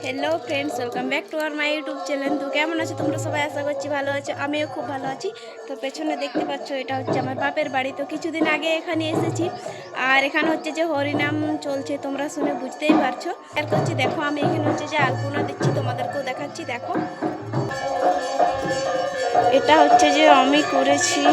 Hello friends, welcome back to our my YouTube channel. তো কেমন আছো তোমরা সবাই? আশা করছি ভালো আছো, আমিও খুব ভালো আছি। তো পেছনে দেখতে পাচ্ছ এটা হচ্ছে আমার বাপের বাড়ি। তো কিছুদিন আগে এখানে এসেছি, আর এখানে হচ্ছে যে হরিনাম চলছে, তোমরা শুনে বুঝতেই পারছো। আর করছি দেখো, আমি এখানে হচ্ছে যে আলপনা দিচ্ছি, তোমাদেরকেও দেখাচ্ছি। দেখো, এটা হচ্ছে যে আমি করেছি।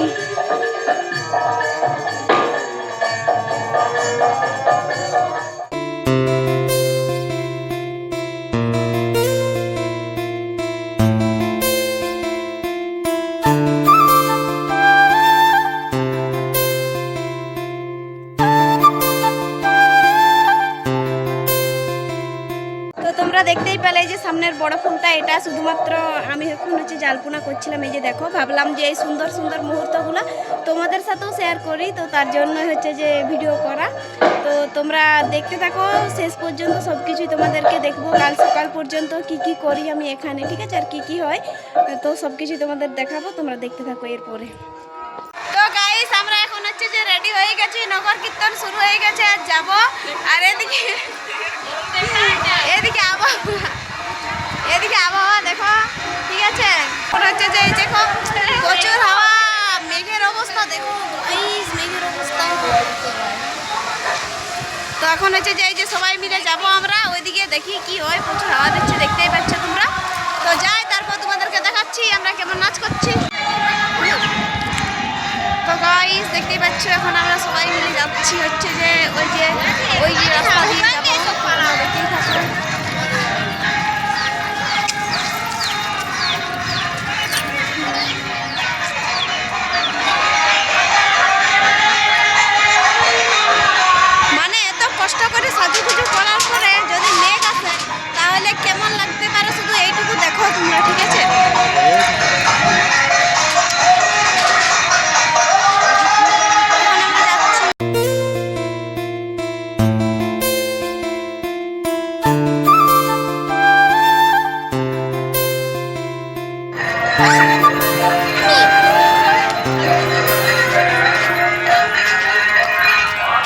তোমরা দেখতেই পেলে যে সামনের বড় ফুলটা, এটা শুধুমাত্র আমি এখন হচ্ছে জালপনা করছিলাম। এই যে দেখো, ভাবলাম যে এই সুন্দর সুন্দর মুহূর্তগুলো তোমাদের সাথেও শেয়ার করি, তো তার জন্য হচ্ছে যে ভিডিও করা। তো তোমরা দেখতে থাকো শেষ পর্যন্ত, সব কিছুই তোমাদেরকে দেখবো। কাল সকাল পর্যন্ত কি কি করি আমি এখানে, ঠিক আছে, আর কি কি হয়, তো সব কিছুই তোমাদের দেখাবো। তোমরা দেখতে থাকো এরপরে। তো গাইস, আমরা এখন হচ্ছে যে রেডি হয়ে গেছি, নগর কীর্তন শুরু হয়ে গেছে, আর যাবো। আর এদিকে এদিকে আবহাওয়া দেখো, ঠিক আছে। মনে হচ্ছে যে এই দেখো প্রচুর হাওয়া, মেঘের অবস্থা দেখো গাইস, মেঘের অবস্থা। তো এখন হচ্ছে যে এই যে সবাই মিলে যাবো আমরা ওইদিকে, দেখি কি হয়। প্রচুর হাওয়া দিচ্ছে, দেখতেই পাচ্ছ তোমরা। তো যাই, তারপর তোমাদেরকে দেখাচ্ছি আমরা কেমন নাচ করছি। তো গাইস দেখতেই পাচ্ছ, এখন আমরা সবাই মিলে যাচ্ছি হচ্ছে যে ওই যে রাস্তা দিয়ে যাবো, দেখতেই থাকো। মানে এত কষ্ট করে সাজুগুজু করার পরে যদি মেঘ আসে তাহলে কেমন লাগতে পারে, শুধু এইটুকু দেখো তোমরা, ঠিক আছে।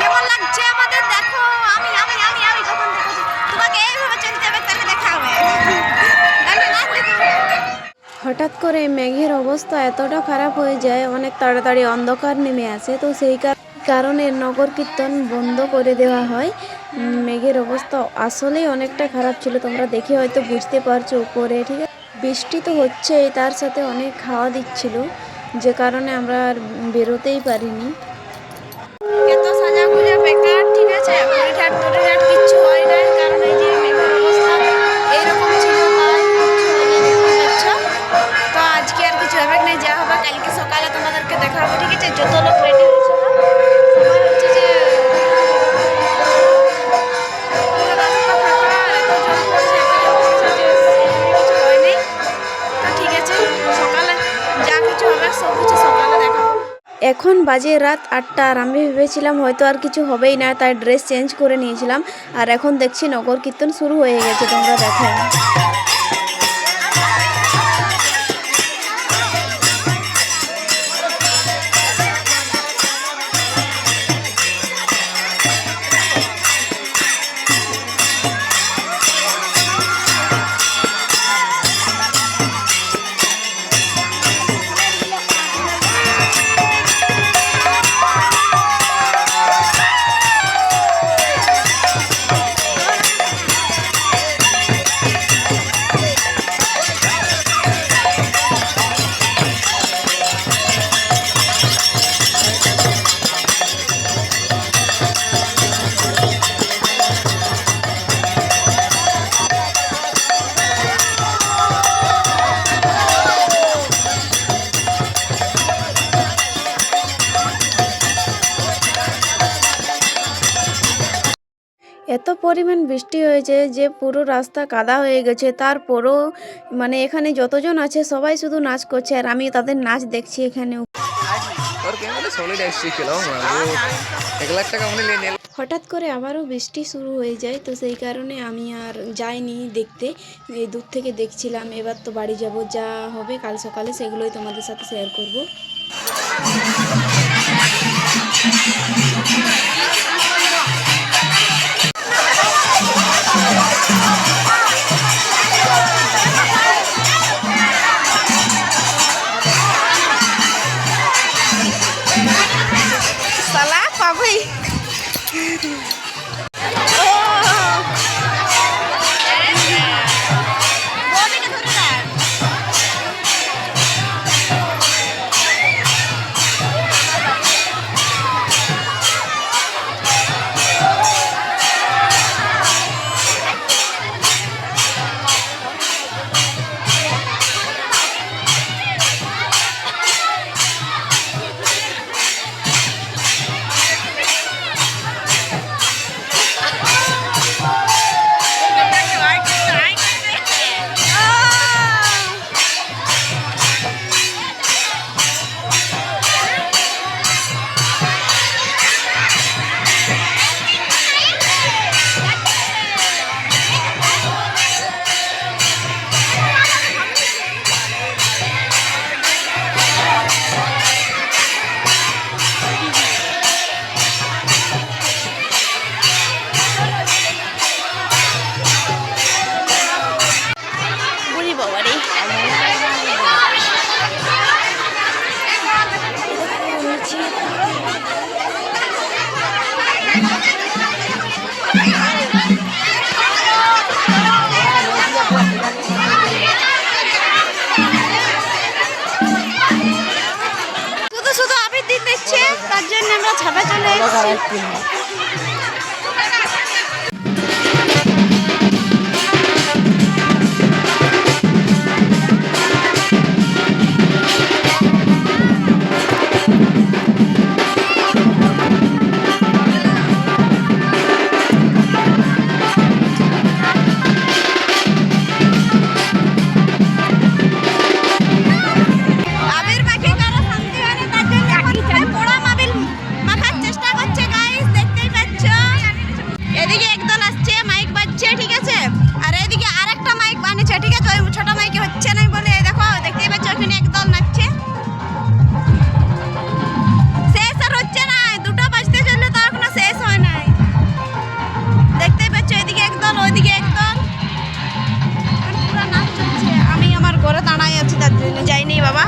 কেমন লাগছে আমাদের দেখো। আমি আমি আমি আমি যখন দেখছি তোমাকে এইভাবে চলতে হবে, তাহলে দেখা হবে। হঠাৎ করে মেঘের অবস্থা এতটা খারাপ হয়ে যায়, অনেক তাড়াতাড়ি অন্ধকার নেমে আসে। তো সেই কারণে নগর কীর্তন বন্ধ করে দেওয়া হয়। মেঘের অবস্থা আসলেই অনেকটা খারাপ ছিল, তোমরা দেখে হয়তো বুঝতে পারছো উপরে, ঠিক আছে। বৃষ্টি তো হচ্ছেই, তার সাথে অনেক হাওয়া দিচ্ছিল, যে কারণে আমরা আর বেরোতেই পারিনি। এত সাজাগুজা বেকার, ঠিক আছে। হরিঘাট টরিঘাট কিচ্ছু হয় না, কারণ এই যে মেঘের অবস্থা এইরকম ছিল, তাই কিচ্ছু হয়নি, দেখতে পাচ্ছ। তো আজকে আর কিছু হবে না, যা হবে কালকে সকালে তোমাদেরকে দেখাবো, ঠিক আছে। যত লোক রেডি হয়েছে না, সবাই হচ্ছে যে পুরো রাস্তা ফাঁকা, এত জল পড়ছে, এত জল পড়ছে যে কিছু হয়নি। তো ঠিক আছে, সকালে যা কিছু হবে সব কিছু সকালে দেখাবো। এখন বাজে রাত 8টা, আর আমি ভেবেছিলাম হয়তো আর কিছু হবেই না, তাই ড্রেস চেঞ্জ করে নিয়েছিলাম। আর এখন দেখছি নগর কীর্তন শুরু হয়ে গেছে, তোমরা দেখো। এত পরিমাণ বৃষ্টি হয়েছে যে পুরো রাস্তা কাদা হয়ে গেছে। তারপরও মানে এখানে যতজন আছে সবাই শুধু নাচ করছে, আর আমি তাদের নাচ দেখছি এখানে। হঠাৎ করে আবারও বৃষ্টি শুরু হয়ে যায়, তো সেই কারণে আমি আর যাইনি দেখতে, এই দূর থেকে দেখছিলাম। এবার তো বাড়ি যাব, যা হবে কাল সকালে সেগুলোই তোমাদের সাথে শেয়ার করব। খাবার কিনবো। আবির মাখে কারো শান্তি হয়নি, তার জন্য এখন সবাই পোড়া আবির মাখার চেষ্টা করছে গাইস, দেখতেই পাচ্ছ। এদিকে একদল আসছে, মাইক বাজছে, ঠিক আছে, আর এদিকে আরেকটা মাইক বানিয়েছে, ঠিক আছে, ওই ছোট মাইকে হচ্ছে না বলে এই দেখো, দেখতেই পাচ্ছ ওখানে একদল নাচছে। শেষ আর হচ্ছে না, দুটো বাজতে চললে তো এখনো শেষ হয় নাই। দেখতেই পাচ্ছ এদিকে একদল, ওইদিকে একদল, পুরো নাচ চলছে। আমি আমার ঘরে দাঁড়াই আছি, তার জন্য যাইনি বাবা।